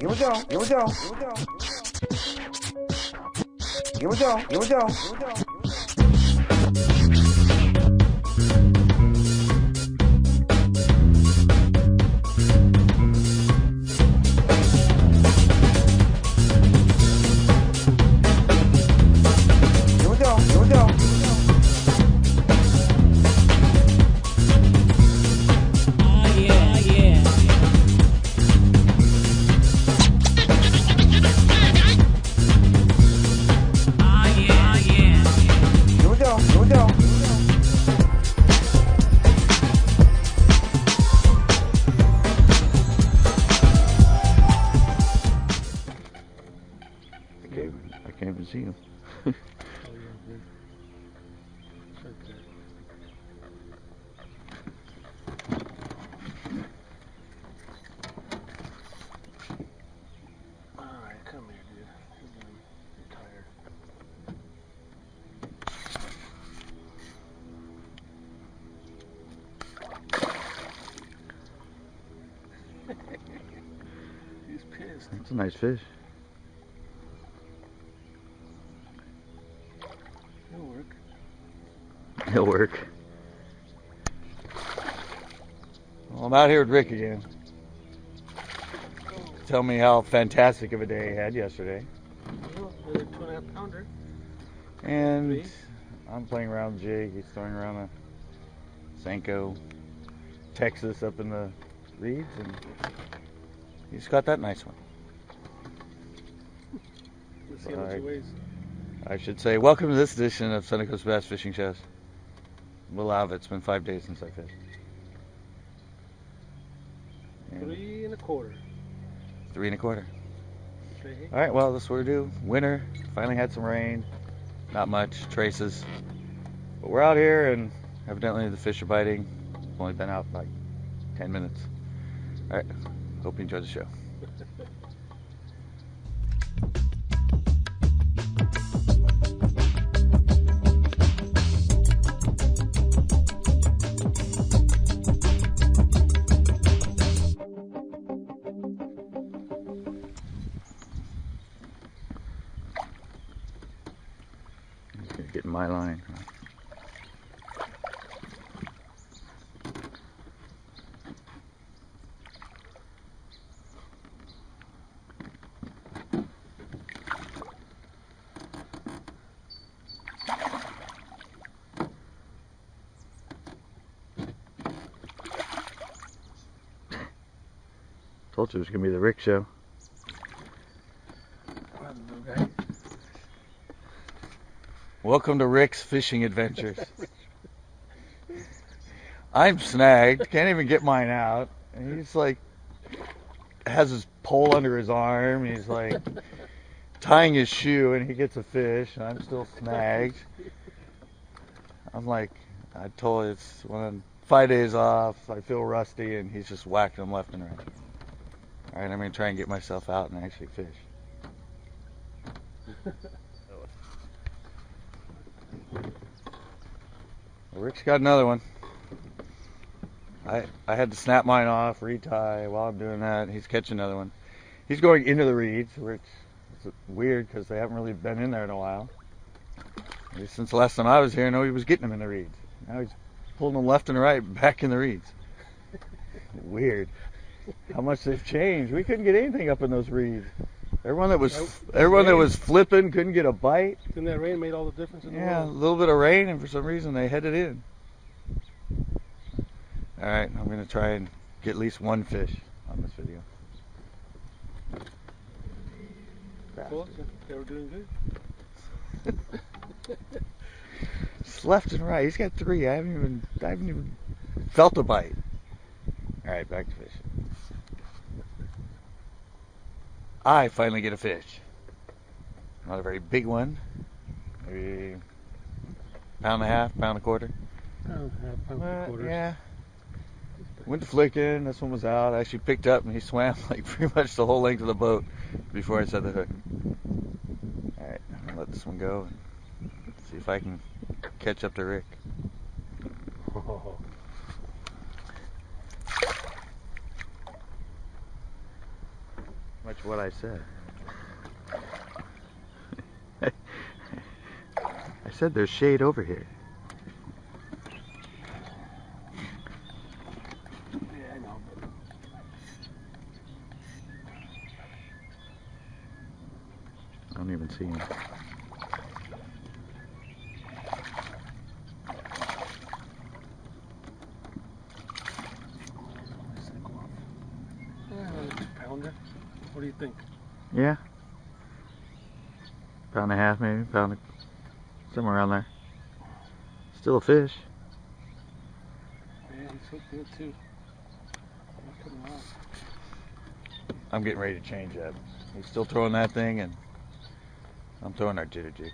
Here we go. Here we go. Here we go. Here we go. I can't even see him. Alright, come here, dude. I'm tired. He's pissed. That's a nice fish. It'll work. It'll work. Well, I'm out here with Rick again. Tell me how fantastic of a day he had yesterday. Well, another 2.5 pounder. And I'm playing around with Jake. He's throwing around a Senko Texas up in the reeds, and he's got that nice one. Let's see how much he weighs. I should say, welcome to this edition of Sunday Coast Bass Fishing Shows. We'll have it. It's been 5 days since I fished. 3 1/4. 3 1/4. Okay. All right, well, that's what we do. Winter. Finally had some rain. Not much. Traces. But we're out here, and evidently the fish are biting. I've only been out like 10 minutes. All right. Hope you enjoyed the show. Getting my line. Told you it was gonna be the Rick show. Welcome to Rick's Fishing Adventures. I'm snagged, can't even get mine out. And he's like, has his pole under his arm. He's like tying his shoe, and he gets a fish, and I'm still snagged. I'm like, I told you it's 5 days off. I feel rusty, and he's just whacking them left and right. All right, I'm gonna try and get myself out and actually fish. Well, Rick's got another one. I had to snap mine off, retie. While I'm doing that, he's catching another one. He's going into the reeds, which is weird because they haven't really been in there in a while. Since the last time I was here, I know he was getting them in the reeds. Now he's pulling them left and right back in the reeds. Weird. How much they've changed. We couldn't get anything up in those reeds. Everyone that was flipping couldn't get a bite. Then that rain made all the difference in the world. Yeah, a little bit of rain, and for some reason they headed in. All right, I'm going to try and get at least one fish on this video. Cool. They were doing good. Just left and right. He's got 3. I haven't even felt a bite. All right, back to fishing. I finally get a fish. Not a very big one. Maybe pound and a half, pound and a quarter. Pound and a quarter. Yeah. Went to flicking. This one was out. I actually picked up, and he swam like pretty much the whole length of the boat before I set the hook. All right, I'm gonna let this one go and see if I can catch up to Rick. Oh. Am much what I said. I said there's shade over here. Yeah, I know. I don't even see him. Pounder. What do you think? Yeah. Pound and a half maybe, somewhere around there. Still a fish. Yeah, he's hooked good too. Not coming off. I'm getting ready to change that. He's still throwing that thing, and I'm throwing our jitter jig.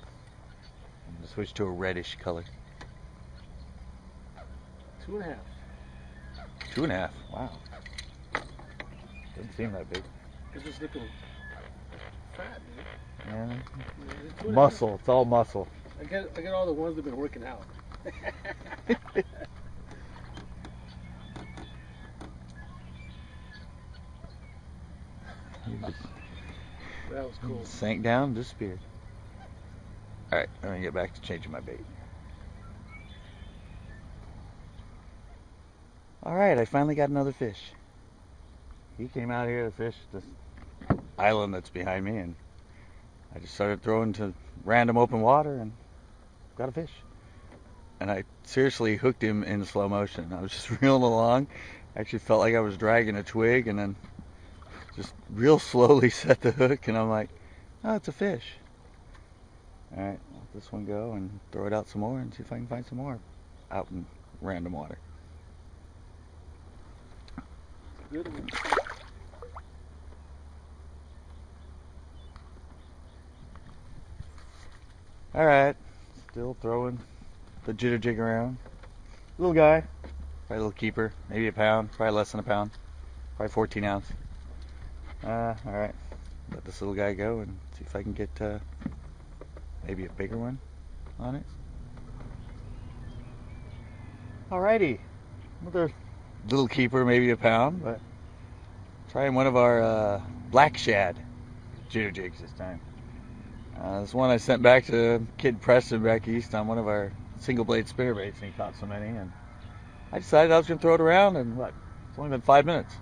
I'm gonna switch to a reddish color. 2.5. 2.5. Wow. Doesn't seem that big. It's just looking fat, man. Yeah. Yeah, it's 2.5. Muscle. It's all muscle. I get all the ones that've been working out. He just That was cool. sank down, disappeared. All right, I'm gonna get back to changing my bait. All right, I finally got another fish. He came out here to fish this island that's behind me, and I just started throwing to random open water and got a fish. And I seriously hooked him in slow motion. I was just reeling along. I actually felt like I was dragging a twig, and then just real slowly set the hook, and I'm like, oh, it's a fish. All right, let this one go and throw it out some more and see if I can find some more out in random water. Good one. All right, still throwing the jitter jig around. Little guy, probably a little keeper, maybe a pound, probably less than a pound, probably 14 ounce. All right, let this little guy go and see if I can get maybe a bigger one on it. Alrighty, another little keeper, maybe a pound, but trying one of our black shad jitter jigs this time. This one I sent back to Kid Preston back east on one of our single blade spinner baits, and he caught so many, and I decided I was going to throw it around, and what, it's only been 5 minutes.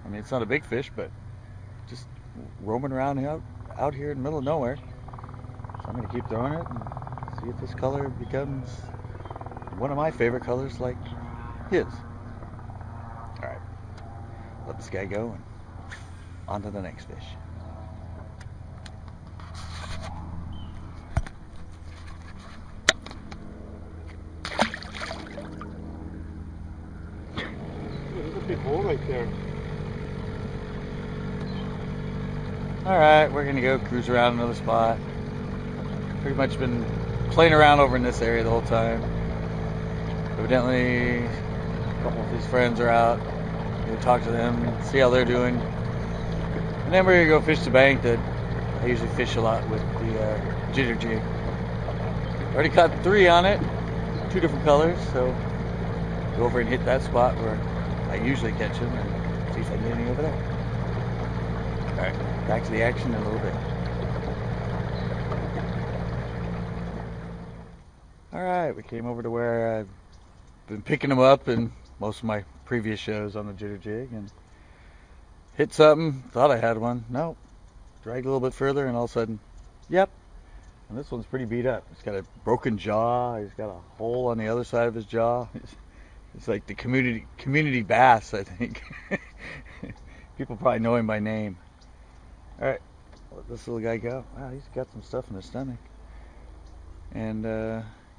I mean, it's not a big fish, but just roaming around out here in the middle of nowhere. So I'm going to keep throwing it and see if this color becomes one of my favorite colors like his. Alright, let this guy go and on to the next fish. There's a big hole right there. Alright, we're going to go cruise around another spot. Pretty much been playing around over in this area the whole time. Evidently, a couple of his friends are out. We'll talk to them, see how they're doing. And then we're going to go fish the bank that I usually fish a lot with the jitter jig. Already caught 3 on it, 2 different colors, so go over and hit that spot where I usually catch them and see if I can get any over there. Alright, back to the action in a little bit. Alright, we came over to where I've been picking them up in most of my previous shows on the jitter jig, and hit something, thought I had one. Nope. Dragged a little bit further, and all of a sudden, yep. And this one's pretty beat up. He's got a broken jaw. He's got a hole on the other side of his jaw. It's like the community bass, I think. People probably know him by name. Alright, let this little guy go. Wow, he's got some stuff in his stomach. And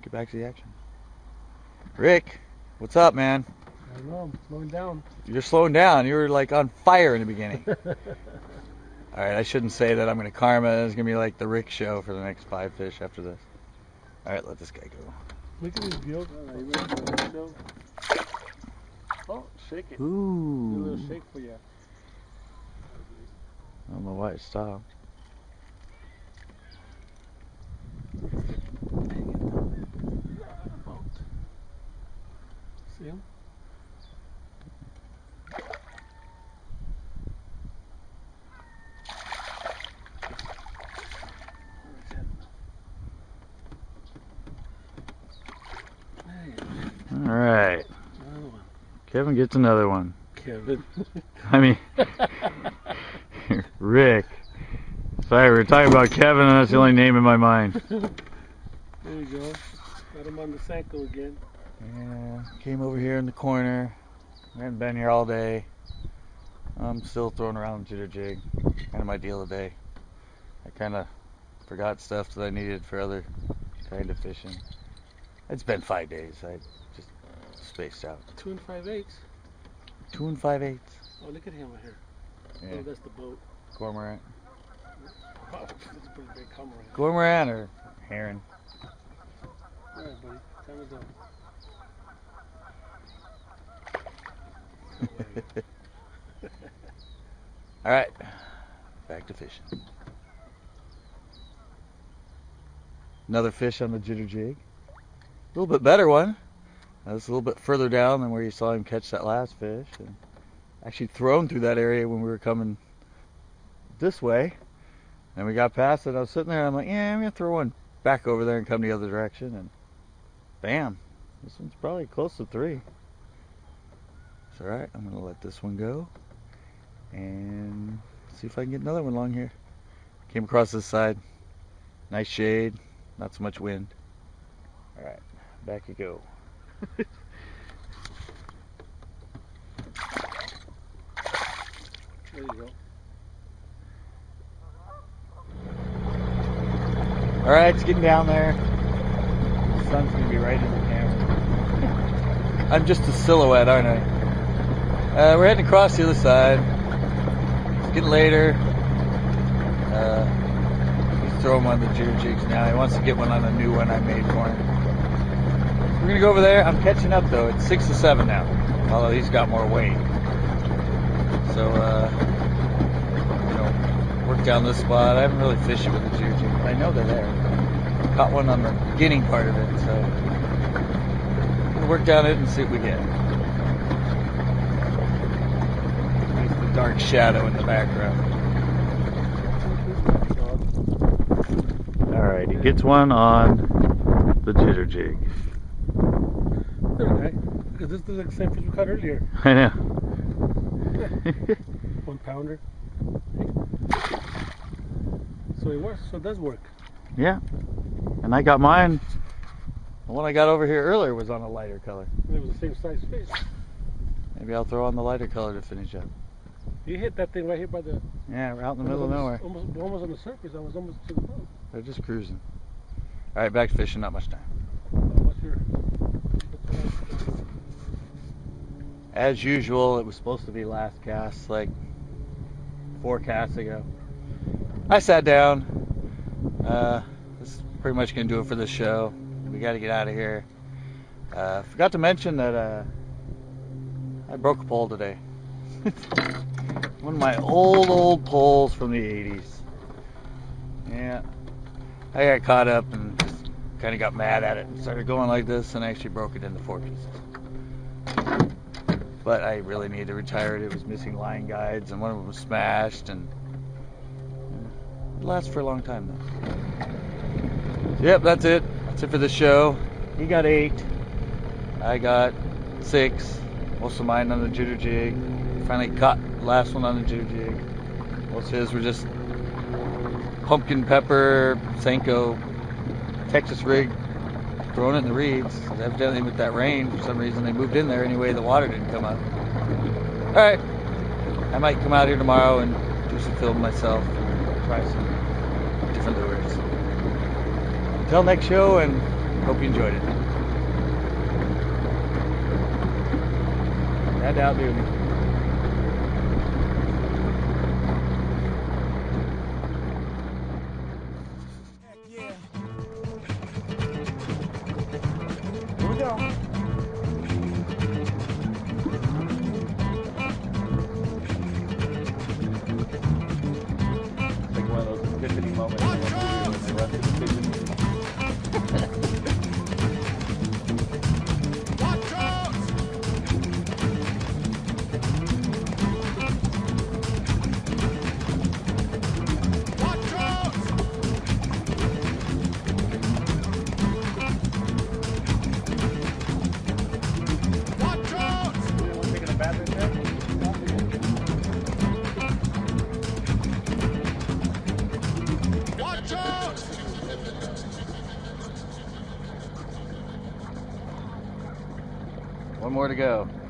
get back to the action. Rick, what's up, man? I don't know, I'm slowing down. You're slowing down. You were like on fire in the beginning. Alright, I shouldn't say that. I'm going to karma. It's going to be like the Rick show for the next 5 fish after this. Alright, let this guy go. Look at his gills. Alright, you ready for the show? Oh, shake it. Ooh. Do a little shake for you. I don't know why it stopped. See him? Kevin gets another one. Kevin. I mean, Rick. Sorry, we were talking about Kevin, and that's the only name in my mind. There you go. Got him on the Sanko again. Yeah, came over here in the corner. I haven't been here all day. I'm still throwing around the jitter jig. Kind of my deal today. I kind of forgot stuff that I needed for other kind of fishing. It's been 5 days. I just spaced out. 2 5/8. 2 5/8. Oh, look at him right here. Yeah. Oh, that's the boat. Cormorant. Wow, that's a pretty big cormorant. Cormorant or heron? All right, buddy. Time is up. All right, back to fishing. Another fish on the jitter jig. A little bit better one. That's a little bit further down than where you saw him catch that last fish. And actually thrown through that area when we were coming this way. And we got past it. I was sitting there. I'm like, yeah, I'm gonna throw one back over there and come the other direction. And bam, this one's probably close to 3. It's all right. I'm gonna let this one go and see if I can get another one along here. Came across this side. Nice shade. Not so much wind. All right, back you go. There you go. All right, it's getting down there. The sun's gonna be right in the camera. I'm just a silhouette, aren't I? We're heading across the other side. It's getting later. He's throwing one of the jitter jigs now. He wants to get one on a new one I made for him. So we're gonna go over there. I'm catching up though. It's 6 to 7 now, although he's got more weight. So, work down this spot. I haven't really fished it with the jitter jig, but I know they're there. Caught one on the beginning part of it, so I'm gonna work down it and see what we get. Nice the dark shadow in the background. Alright, he gets one on the jitter jig. Okay. Because this is like the same fish we caught earlier. I know. 1 pounder. So it works. So it does work. Yeah. And I got mine. The one I got over here earlier was on a lighter color. It was the same size fish. Maybe I'll throw on the lighter color to finish up. You hit that thing right here by the. Yeah, we're out in the middle of nowhere. Almost on the surface. I was almost to the boat. They're just cruising. Alright, back to fishing, not much time. What's your? As usual, it was supposed to be last cast, like 4 casts ago. I sat down. This is pretty much going to do it for this show. We got to get out of here. Forgot to mention that I broke a pole today. One of my old poles from the 80s. Yeah. I got caught up and just kind of got mad at it and started going like this and I actually broke it into 4 pieces. But I really needed to retire it. It was missing line guides and one of them was smashed and it lasts for a long time though. Yep, that's it. That's it for the show. He got 8. I got 6. Most of mine on the jitter jig. Finally caught the last one on the jitter jig. Most of his were just pumpkin pepper, Sanko, Texas rig, throwing it in the reeds. Evidently with that rain, for some reason they moved in there anyway, the water didn't come up. Alright, I might come out here tomorrow and do some film myself, try some different lures. Until next show, and hope you enjoyed it. Had to outdo me. Here we go. It's like one of those epiphany moments when they run through the kitchen. One more to go.